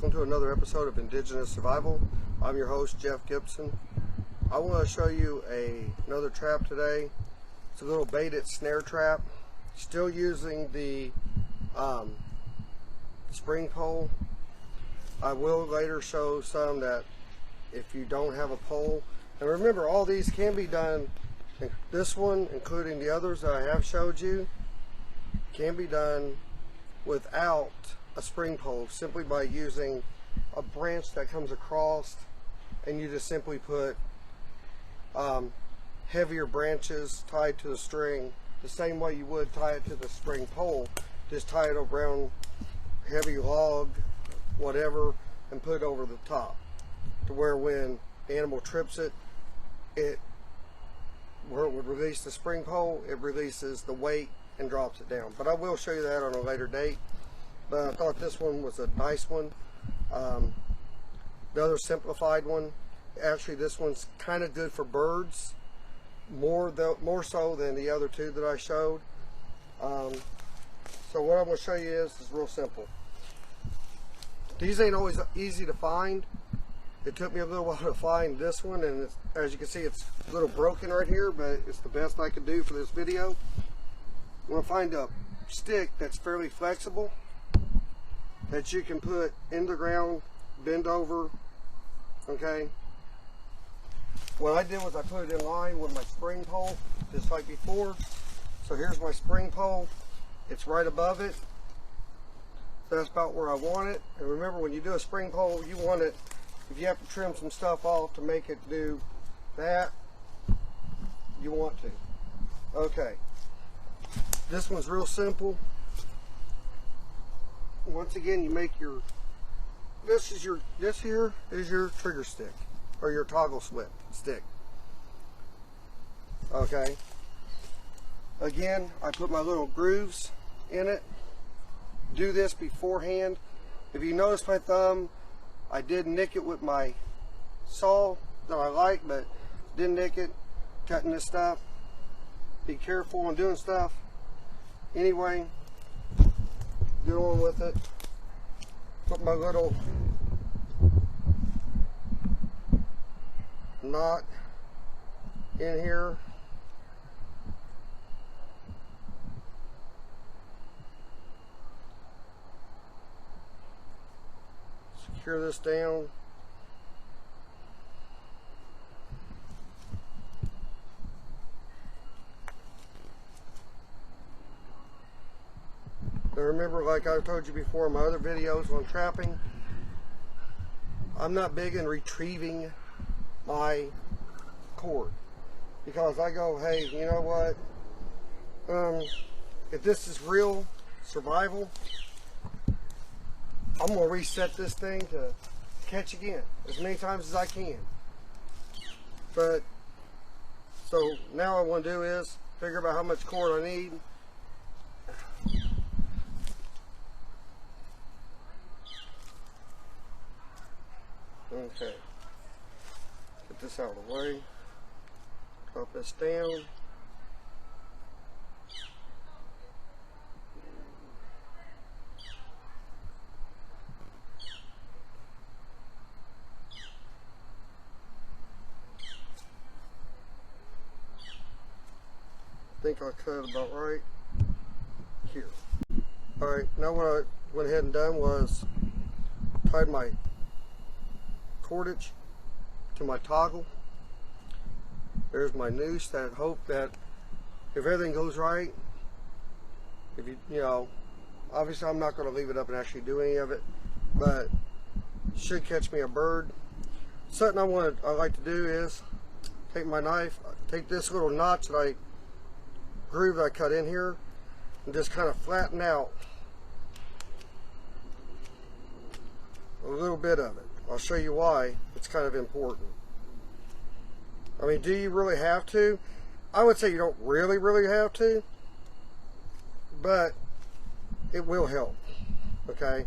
welcome to another episode of Indigenous Survival. I'm your host, Jeff Gibson. I want to show you another trap today. It's a little baited snare trap. Still using the spring pole. I will later show some that if you don't have a pole. And remember, all these can be done, this one, including the others that I have showed you, can be done without a spring pole, simply by using a branch that comes across, and you just simply put heavier branches tied to the string the same way you would tie it to the spring pole. Just tie it around heavy log, whatever, and put it over the top, to where when the animal trips it, where it would release the spring pole, it releases the weight and drops it down. But I will show you that on a later date. But I thought this one was a nice one. The other simplified one, actually this one's kind of good for birds, more so than the other two that I showed. So what I'm going to show you is real simple. These ain't always easy to find. It took me a little while to find this one, and as you can see, it's a little broken right here, but it's the best I could do for this video. I'm going to find a stick that's fairly flexible, that you can put in the ground, bend over, okay? What I did was I put it in line with my spring pole, just like before. So here's my spring pole. It's right above it. So that's about where I want it. And remember, when you do a spring pole, you want it, if you have to trim some stuff off to make it do that, you want to. Okay. This one's real simple. Once again, you make your, this here is your trigger stick, or your toggle stick. Okay. Again, I put my little grooves in it. Do this beforehand. If you notice my thumb, I did nick it with my saw that I like, but didn't nick it cutting this stuff. Be careful on doing stuff. Anyway, get on with it. Put my little knot in here. Secure this down. Now remember, like I told you before in my other videos on trapping, I'm not big in retrieving my cord, because I go, hey, you know what, if this is real survival, I'm going to reset this thing to catch again as many times as I can. But so now what I want to do is figure out how much cord I need. Okay, get this out of the way, drop this down. I think I cut it about right here. Alright, now what I went ahead and done was tied my cordage to my toggle. There's my noose. That hope that if everything goes right, if you know, obviously I'm not going to leave it up and actually do any of it, but should catch me a bird. Something I like to do is take my knife, take this little notch that groove that I cut in here, and just kind of flatten out a little bit of it. I'll show you why it's kind of important. I mean, do you really have to? I would say you don't really have to, but it will help, okay,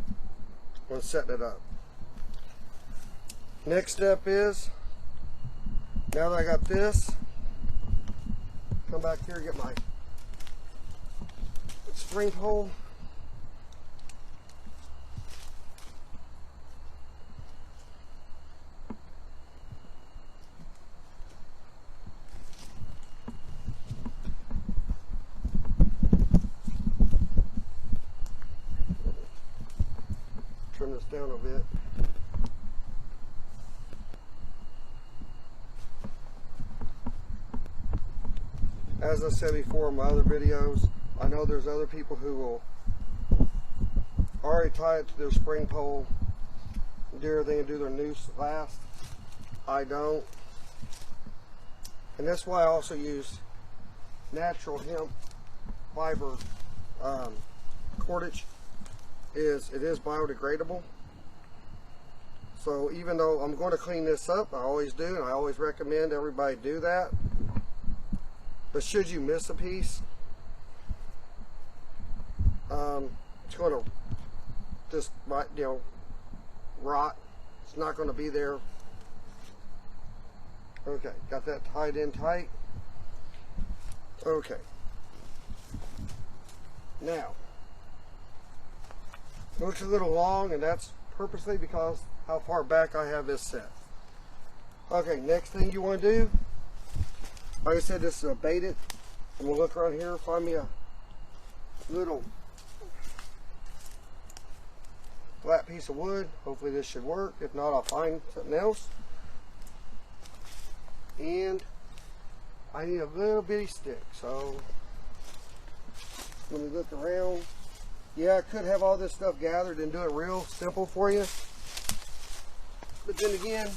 when setting it up. Next step is, now that I got this, come back here and get my spring pole. down a bit. As I said before in my other videos, I know there's other people who will already tie it to their spring pole, do everything and do their noose last. I don't. And that's why I also use natural hemp fiber cordage. It is biodegradable. So even though I'm going to clean this up, I always do, and I always recommend everybody do that. But should you miss a piece, it's going to just, you know, rot. It's not going to be there. Okay, got that tied in tight. Okay. Now, it looks a little long, and that's purposely because how far back I have this set. Okay, next thing you want to do, like I said, this is a baited. I'm going to look around here, find me a little flat piece of wood. Hopefully this should work. If not, I'll find something else. And I need a little bitty stick. So let me look around. Yeah, I could have all this stuff gathered and do it real simple for you. But then again,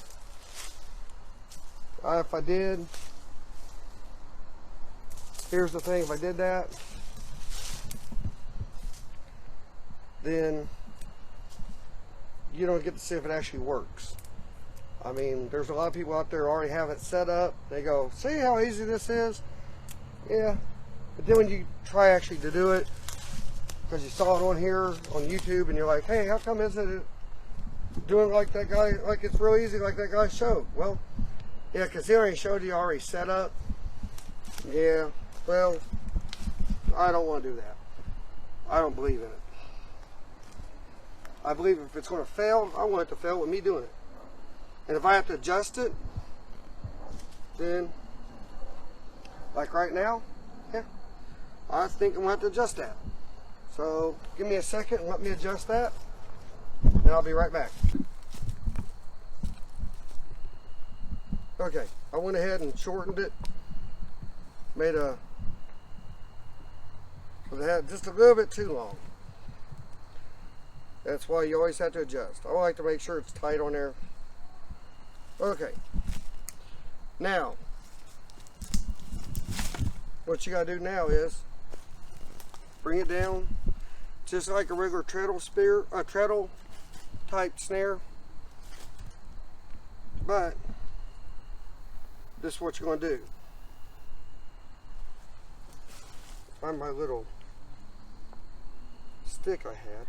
if I did, here's the thing, if I did that, then you don't get to see if it actually works. I mean, there's a lot of people out there who already have it set up. They go, see how easy this is? Yeah. But then when you try actually to do it, because you saw it on here on YouTube, and you're like, hey, how come isn't it doing like that guy, like it's real easy like that guy showed? Well, yeah, because he already showed you already set up. Yeah, well, I don't want to do that. I don't believe in it. I believe if it's going to fail, I want it to fail with me doing it. And if I have to adjust it, then, like right now, yeah, I think I'm going to have to adjust that. So give me a second and let me adjust that, and I'll be right back. Okay, I went ahead and shortened it, made a, because it had just a little bit too long. That's why you always have to adjust. I like to make sure it's tight on there. Okay, now what you got to do now is bring it down just like a regular treadle type snare, but this is what you're going to do. Find my little stick I had.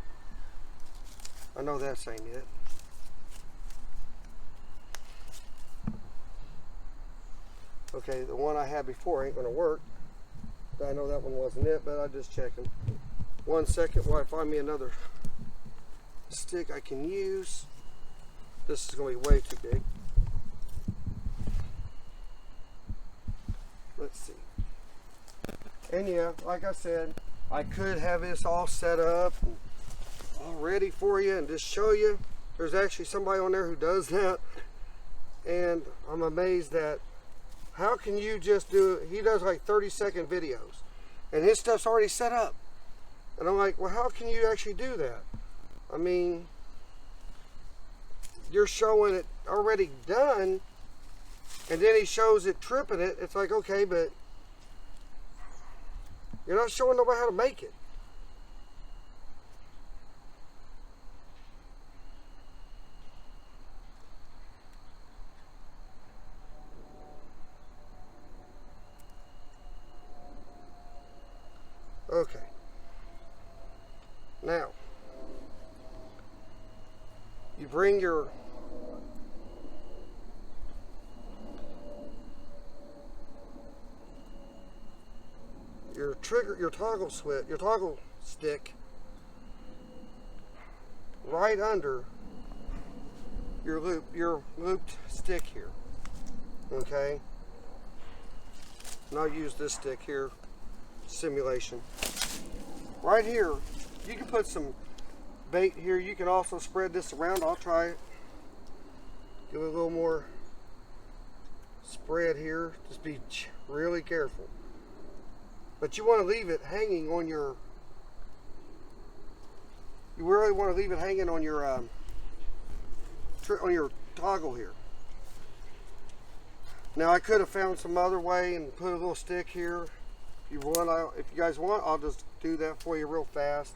I know that's ain't it. Okay, the one I had before ain't going to work. I know that one wasn't it, but I'm just checking. 1 second while I find me another stick I can use. This is going to be way too big. Let's see. And yeah, like I said, I could have this all set up and all ready for you and just show you. There's actually somebody on there who does that, and I'm amazed that how can you just do it? He does like 30-second videos and his stuff's already set up, and I'm like, well, how can you actually do that? I mean, you're showing it already done, and then he shows it tripping it. It's like, okay, but you're not showing nobody how to make it. Okay. Now, you bring your trigger, your toggle stick right under your looped stick here. Okay? And I'll use this stick here, simulation. Right here, you can put some bait here. You can also spread this around. I'll try it. Give it a little more spread here. Just be really careful. But you want to leave it hanging on your, you really want to leave it hanging on your toggle here. Now I could have found some other way and put a little stick here. If you want, if you guys want, I'll just do that for you real fast.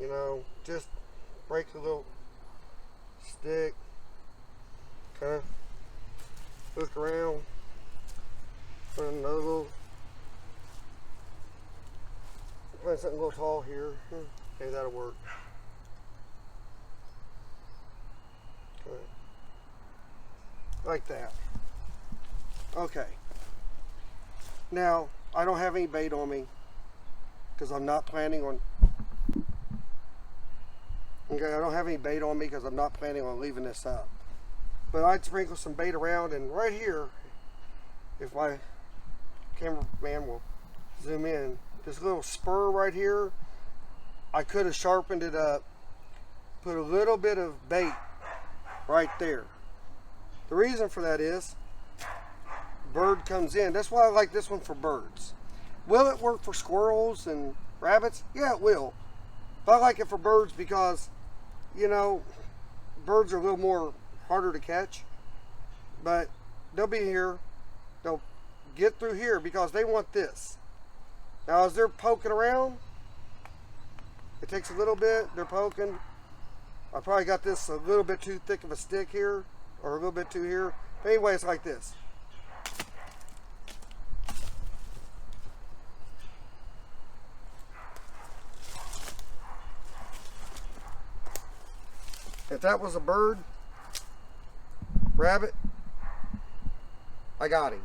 You know, just break the little stick, kind of look around, put another little, find something a little tall here. Okay, that'll work. Okay. Like that. Okay. Now, I don't have any bait on me because I'm not planning on, okay, I don't have any bait on me because I'm not planning on leaving this up. But I'd sprinkle some bait around, and right here, if my cameraman will zoom in, this little spur right here, I could have sharpened it up, put a little bit of bait right there. The reason for that is, bird comes in. That's why I like this one for birds. Will it work for squirrels and rabbits? Yeah, it will. But I like it for birds because, you know, birds are a little more harder to catch. But they'll be here. They'll get through here because they want this. Now, as they're poking around, it takes a little bit. They're poking. I probably got this a little bit too thick of a stick here, or a little bit too here. But anyway, it's like this. If that was a bird, rabbit, I got him.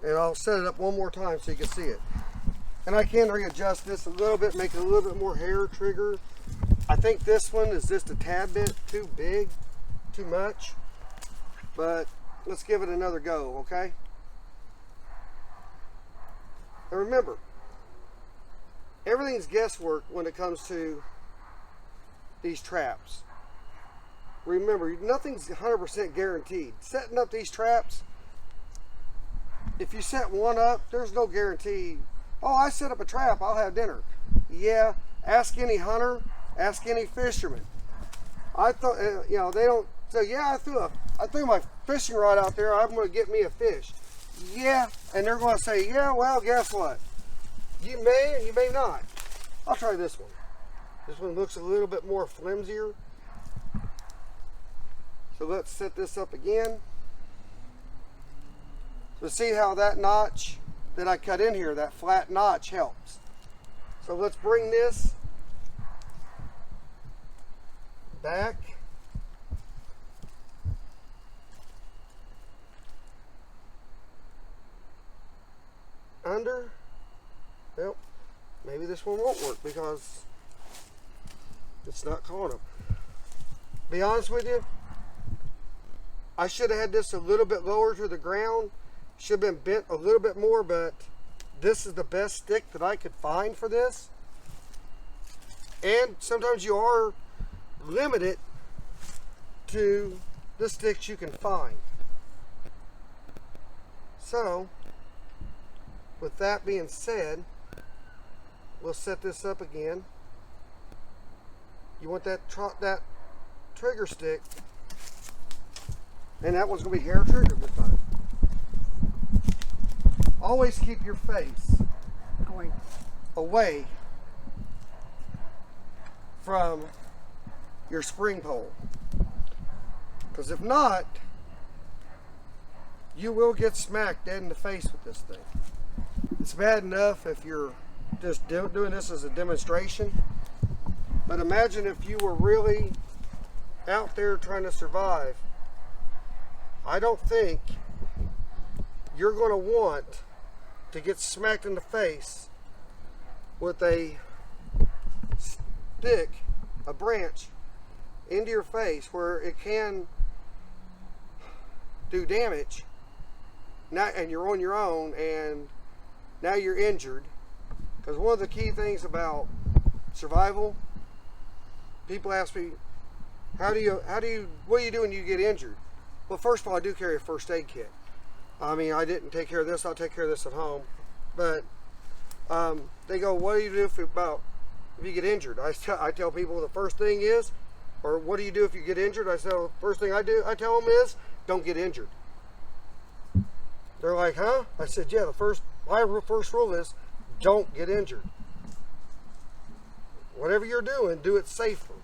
And I'll set it up one more time so you can see it. And I can readjust this a little bit, make it a little bit more hair trigger. I think this one is just a tad bit too big, too much. But let's give it another go, okay? And remember, everything's guesswork when it comes to these traps. Remember, nothing's 100% guaranteed. Setting up these traps, if you set one up, there's no guarantee. Oh, I set up a trap, I'll have dinner. Yeah, ask any hunter, ask any fisherman. I thought, you know, they don't say, yeah, I threw my fishing rod out there, I'm going to get me a fish. Yeah, and they're going to say, yeah, well, guess what? You may and you may not. I'll try this one. This one looks a little bit more flimsier. So let's set this up again. So see how that notch that I cut in here, that flat notch helps. So let's bring this back. Under. Well, maybe this one won't work because it's not caught them. Be honest with you, I should have had this a little bit lower to the ground. Should have been bent a little bit more, but this is the best stick that I could find for this. And sometimes you are limited to the sticks you can find. So, with that being said, we'll set this up again. You want that trigger stick, and that one's going to be hair trigger this time. Always keep your face going away from your spring pole, because if not, you will get smacked dead in the face with this thing. It's bad enough if you're just doing this as a demonstration, but imagine if you were really out there trying to survive. I don't think you're going to want to get smacked in the face with a stick, a branch, into your face where it can do damage. Now, and you're on your own, and now you're injured. Because one of the key things about survival, people ask me, what do you do when you get injured? Well, first of all, I do carry a first aid kit. I mean, I didn't take care of this. I'll take care of this at home. But they go, what do you do if you get injured? I tell people the first thing is, or what do you do if you get injured? I say, well, the first thing I tell them is, don't get injured. They're like, huh? I said, yeah, my first rule is, don't get injured. Whatever you're doing, do it safely.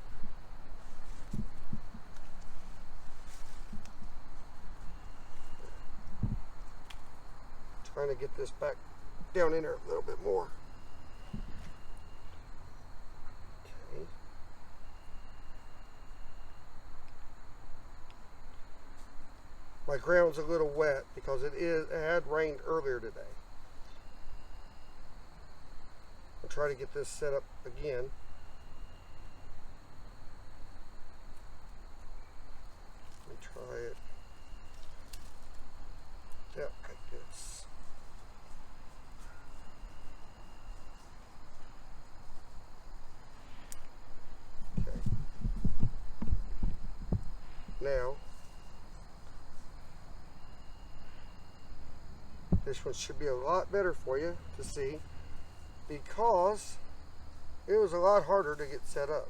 Trying to get this back down in there a little bit more. Okay. My ground's a little wet because it had rained earlier today. I'll try to get this set up again. Let me try it. Yep, like this. Okay. Now, this one should be a lot better for you to see because it was a lot harder to get set up.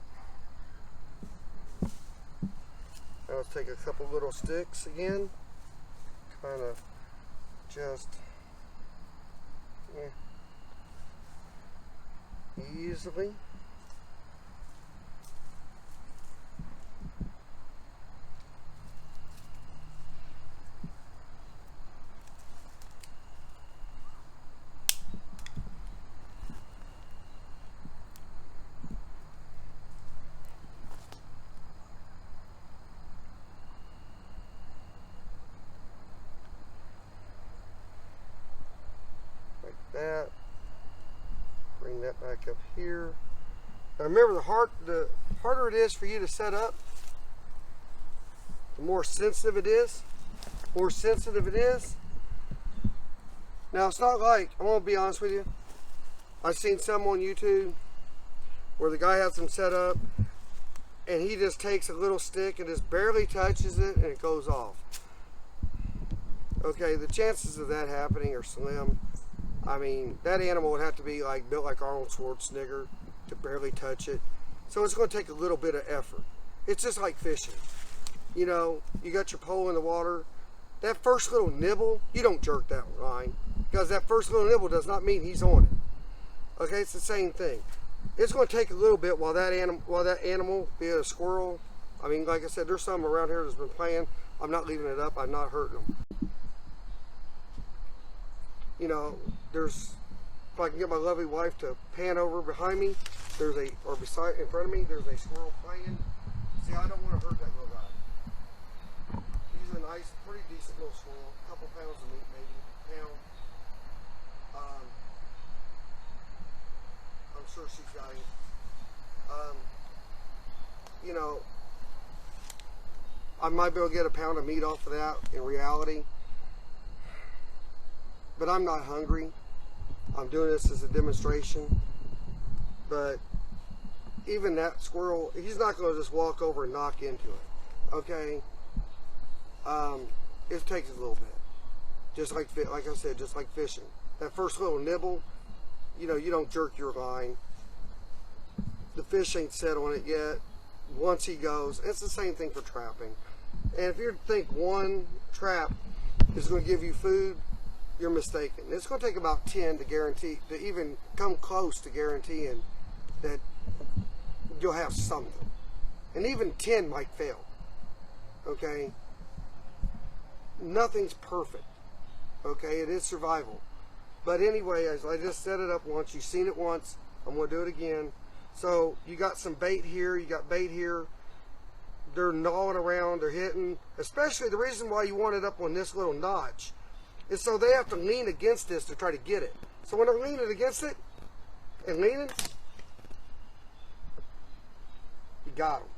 Now let's take a couple little sticks again, kind of just easily. That, bring that back up here. Now remember, the harder it is for you to set up, the more sensitive it is. Now it's not like, I'm gonna be honest with you, I've seen some on YouTube where the guy has them set up and he just takes a little stick and just barely touches it and it goes off. Okay, the chances of that happening are slim. I mean, that animal would have to be built like Arnold Schwarzenegger to barely touch it. So it's going to take a little bit of effort. It's just like fishing. You know, you got your pole in the water. That first little nibble, you don't jerk that line. Because that first little nibble does not mean he's on it. Okay, it's the same thing. It's going to take a little bit while that animal, be it a squirrel. I mean, like I said, there's some around here that's been playing. I'm not leaving it up. I'm not hurting them. You know, if I can get my lovely wife to pan over behind me, in front of me, there's a squirrel playing. See, I don't want to hurt that little guy. He's a nice, pretty decent little squirrel. A couple pounds of meat, maybe a pound. I'm sure she's got him. You know, I might be able to get a pound of meat off of that in reality. But I'm not hungry. I'm doing this as a demonstration. But even that squirrel, he's not going to just walk over and knock into it. Okay? It takes a little bit. Just like I said, just like fishing. That first little nibble, you know, you don't jerk your line. The fish ain't set on it yet. Once he goes, it's the same thing for trapping. And if you think one trap is going to give you food, you're mistaken. It's going to take about 10 to even come close to guaranteeing that you'll have something. And even 10 might fail. Okay? Nothing's perfect. Okay? It is survival. But anyway, as I just set it up once, you've seen it once, I'm going to do it again. So you got some bait here, you got bait here. They're gnawing around, they're hitting. Especially the reason why you want it up on this little notch is so they have to lean against this to try to get it. So when they're leaning against it and leaning, you got them.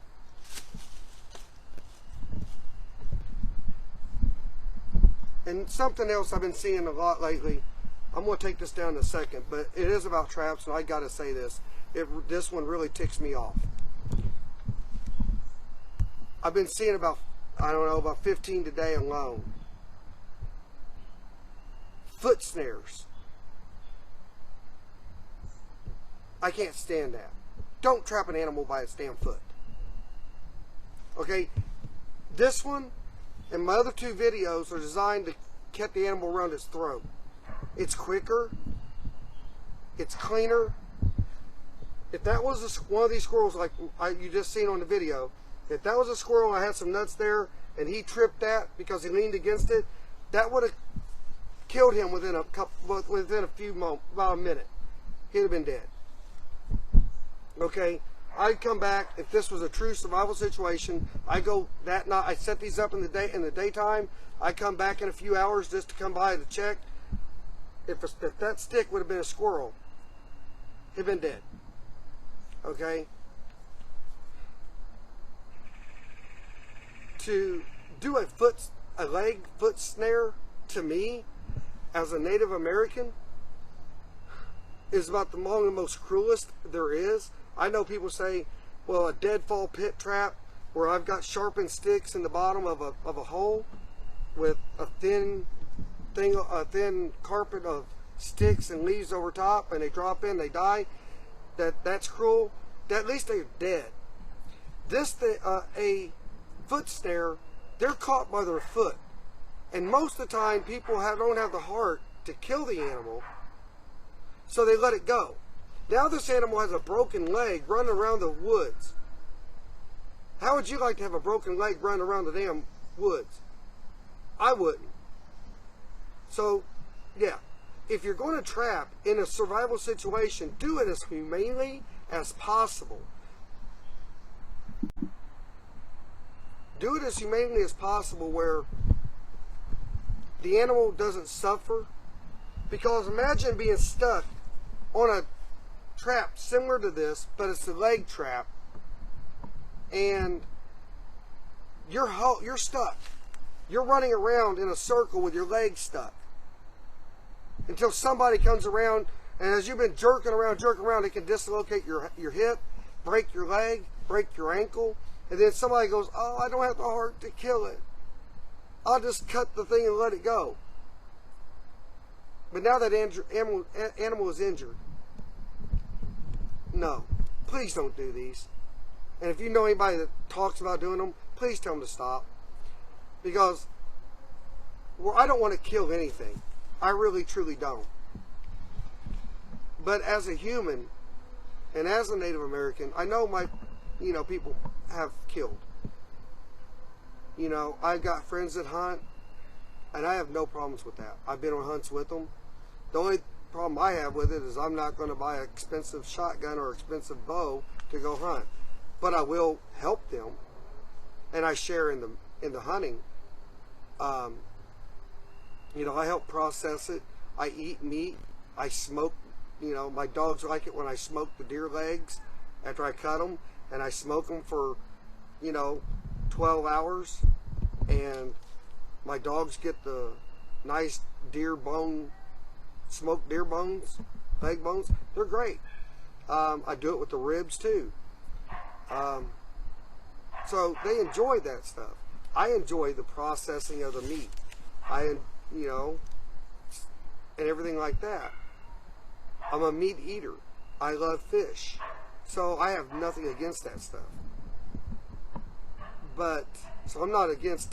And something else I've been seeing a lot lately I'm going to take this down in a second, but it is about traps, and I got to say this. This one really ticks me off. I've been seeing about, I don't know, about 15 today alone. Foot snares. I can't stand that. Don't trap an animal by its damn foot. Okay? This one and my other two videos are designed to get the animal around its throat. It's quicker. It's cleaner. If that was one of these squirrels like you just seen on the video, if that was a squirrel and I had some nuts there and he tripped that because he leaned against it, that would have killed him within a few moments, about a minute. He'd have been dead. Okay, I'd come back if this was a true survival situation. I go that night. I set these up in the daytime. I come back in a few hours just to come by to check. If that stick would have been a squirrel, he'd been dead. Okay. To do a leg foot snare, to me, as a Native American, is about one of the most cruelest there is. I know people say, well, a deadfall pit trap where I've got sharpened sticks in the bottom of a hole with a thin carpet of sticks and leaves over top, and they drop in, they die. That's cruel. At least they're dead. A foot snare, they're caught by their foot, and most of the time people don't have the heart to kill the animal, so they let it go. Now this animal has a broken leg running around the woods. How would you like to have a broken leg running around the damn woods? I wouldn't. So, yeah, if you're going to trap in a survival situation, do it as humanely as possible. Do it as humanely as possible where the animal doesn't suffer. Because imagine being stuck on a trap similar to this, but it's a leg trap, and you're stuck. You're running around in a circle with your legs stuck until somebody comes around, and as you've been jerking around, it can dislocate your hip, break your leg, break your ankle, and then somebody goes, oh, I don't have the heart to kill it. I'll just cut the thing and let it go. But now that animal is injured. No, please don't do these. And if you know anybody that talks about doing them, please tell them to stop. Because I don't want to kill anything. I really, truly don't. But as a human, and as a Native American, I know people have killed. I've got friends that hunt, and I have no problems with that. I've been on hunts with them. The only problem I have with it is I'm not going to buy an expensive shotgun or expensive bow to go hunt. But I will help them, and I share in the hunting. I help process it. I eat meat. I smoke. My dogs like it when I smoke the deer legs after I cut them, and I smoke them for 12 hours, and my dogs get the nice smoked deer bones, leg bones. They're great. I do it with the ribs too. So they enjoy that stuff. I enjoy the processing of the meat. And everything like that. I'm a meat eater. I love fish. So I have nothing against that stuff. So I'm not against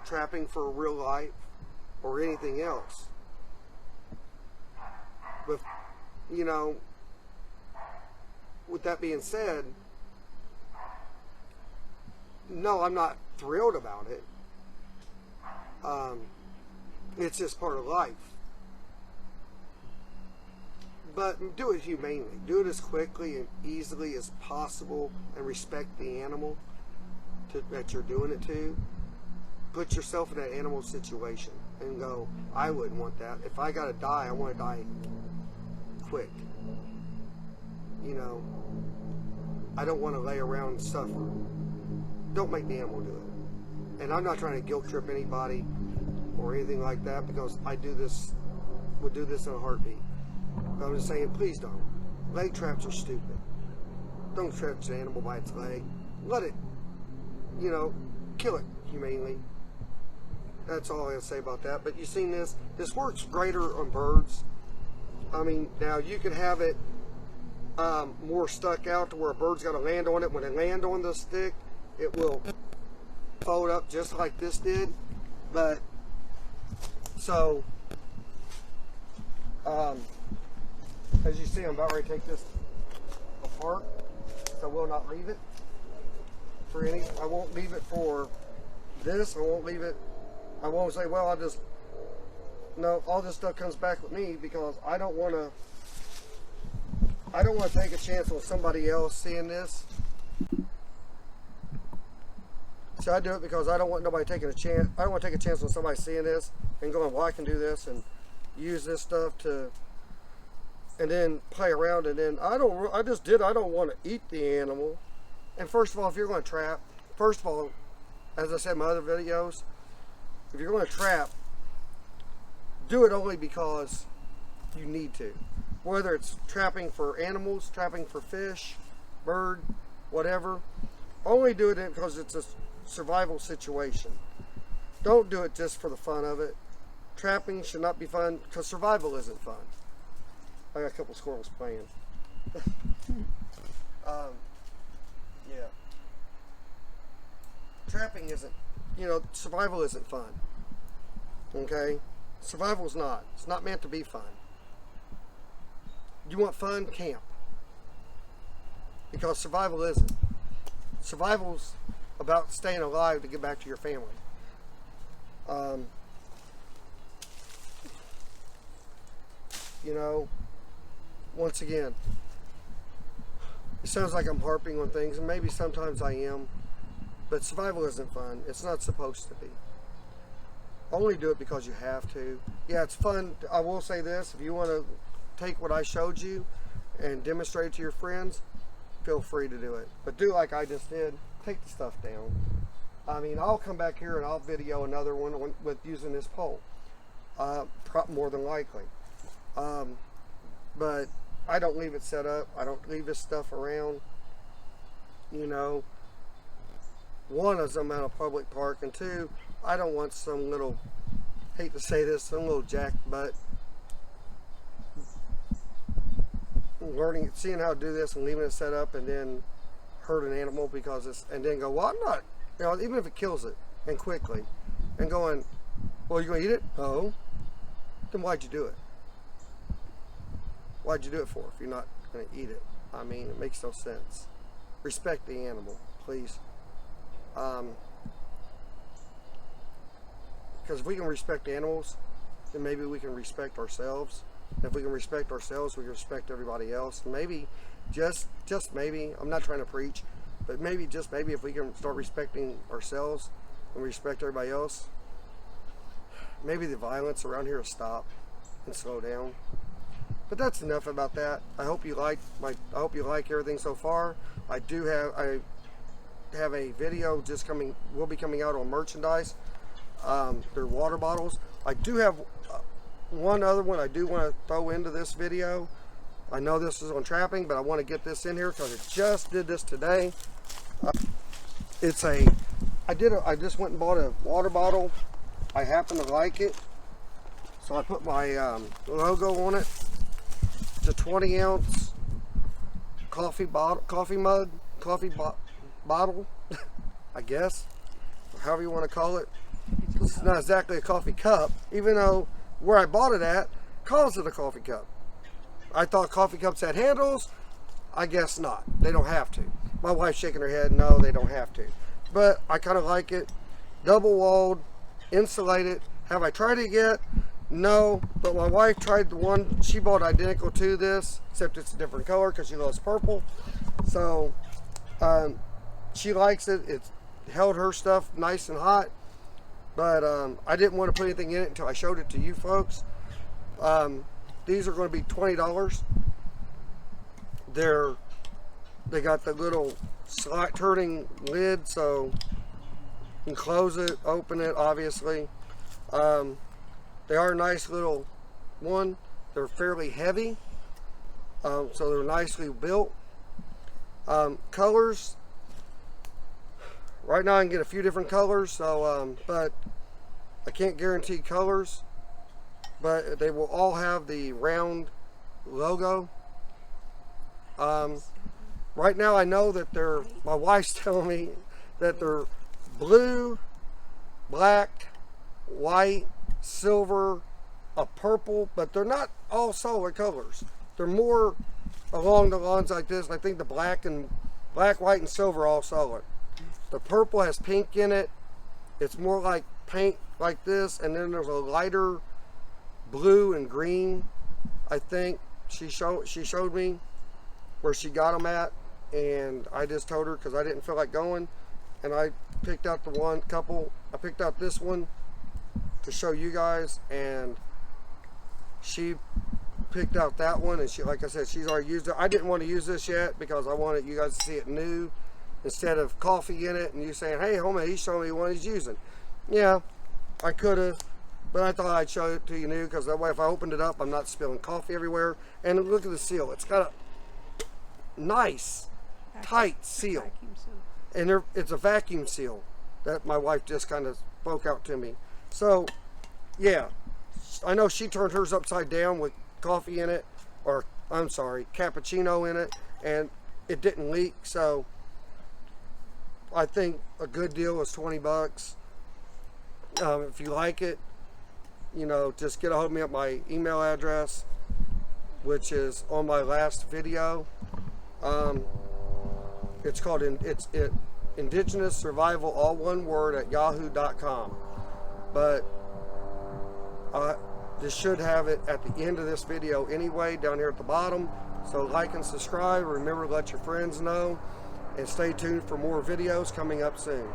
trapping for real life or anything else. But, with that being said, no, I'm not thrilled about it. It's just part of life. But do it humanely. Do it as quickly and easily as possible, and respect the animal that you're doing it to. Put yourself in that animal situation and go, I wouldn't want that. If I gotta die, I want to die quick. I don't want to lay around and suffer. Don't make the animal do it. And I'm not trying to guilt trip anybody or anything like that, because I do this would do this in a heartbeat. I'm just saying, please don't. Leg traps are stupid. Don't trap an animal by its leg. Let it, you know, kill it humanely. That's all I have to say about that. But you've seen this. This works greater on birds. I mean, now you could have it more stuck out to where a bird's got to land on it. When it lands on the stick, it will fold up just like this did. But, so, as you see, I'm about ready to take this apart. So I will not leave it for any. I won't leave it for this. I won't leave it. I won't say, well, I'll just. No, all this stuff comes back with me because I don't want to. I don't want to take a chance on somebody else seeing this. So I do it because I don't want nobody taking a chance. I don't want to take a chance on somebody seeing this and going, well, I can do this and use this stuff to, and then play around, and then I don't want to eat the animal. And first of all, if you're going to trap, first of all, as I said in my other videos, if you're going to trap, do it only because you need to. Whether it's trapping for animals, trapping for fish, bird, whatever, only do it because it's a survival situation. Don't do it just for the fun of it. Trapping should not be fun because survival isn't fun. I got a couple squirrels playing. Yeah. Trapping isn't, survival isn't fun. Okay? Survival's not. It's not meant to be fun. You want fun? Camp. Because survival isn't. Survival's about staying alive to get back to your family. Once again, it sounds like I'm harping on things, and maybe sometimes I am, but survival isn't fun. It's not supposed to be. Only do it because you have to. Yeah, it's fun. I will say this, if you want to take what I showed you and demonstrate it to your friends, feel free to do it. But do like I just did. Take the stuff down. I mean, I'll come back here and I'll video another one with using this pole. More than likely. But I don't leave it set up. I don't leave this stuff around. One, is I'm at a public park, and two, I don't want some little, hate to say this, some little jackbutt seeing how to do this and leaving it set up and then hurt an animal because it's, and then go, well, I'm not, even if it kills it and quickly, and going, well, you're going to eat it? No. Then why'd you do it? Why'd you do it for if you're not going to eat it? I mean, it makes no sense. Respect the animal, please. Because if we can respect animals, then maybe we can respect ourselves. If we can respect ourselves, we can respect everybody else. And maybe, just maybe, I'm not trying to preach, but maybe, just maybe, if we can start respecting ourselves and respect everybody else, maybe the violence around here will stop and slow down. But that's enough about that. I hope you like everything so far. I have a video will be coming out on merchandise. They're water bottles. I do have one other one I do want to throw into this video. I know this is on trapping, but I want to get this in here because I just did this today. I just went and bought a water bottle. I happen to like it, so I put my logo on it. It's a 20-ounce coffee mug, bottle, I guess, or however you want to call it. It's not exactly a coffee cup, even though where I bought it at calls it a coffee cup. I thought coffee cups had handles. I guess not. They don't have to. My wife's shaking her head. No, they don't have to. But I kind of like it. Double walled, insulated. Have I tried it yet? No, but my wife tried the one. She bought identical to this, except it's a different color because she loves purple. So she likes it. It's held her stuff nice and hot. But I didn't want to put anything in it until I showed it to you folks. These are going to be $20. They got the little slot turning lid, so you can close it, open it, obviously. They are nice little one. They're fairly heavy, so they're nicely built. Colors, right now I can get a few different colors, so but I can't guarantee colors, but they will all have the round logo. Right now I know that they're, my wife's telling me that they're blue, black, white, silver, a purple, but they're not all solid colors. They're more along the lines like this. I think the black, white, and silver are all solid. The purple has pink in it. It's more like paint like this, and then there's a lighter blue and green. I think she showed me where she got them at, and I just told her because I didn't feel like going, and I picked out I picked out this one to show you guys, and she picked out that one, and she, like I said, she's already used it. I didn't want to use this yet because I wanted you guys to see it new instead of coffee in it and you saying, hey homie, he's showing me one he's using. Yeah, I could have, but I thought I'd show it to you new because that way if I opened it up I'm not spilling coffee everywhere. And look at the seal, it's got a nice tight seal, and it's a vacuum seal that my wife just kind of spoke out to me. So yeah, I know she turned hers upside down with coffee in it, or I'm sorry, cappuccino in it, and it didn't leak. So I think a good deal is 20 bucks. If you like it, you know, just get a hold of me at my email address, which is on my last video. It's called Indigenous Survival, all one word, at yahoo.com. But this should have it at the end of this video anyway, down here at the bottom. So like and subscribe. Remember to let your friends know, and stay tuned for more videos coming up soon.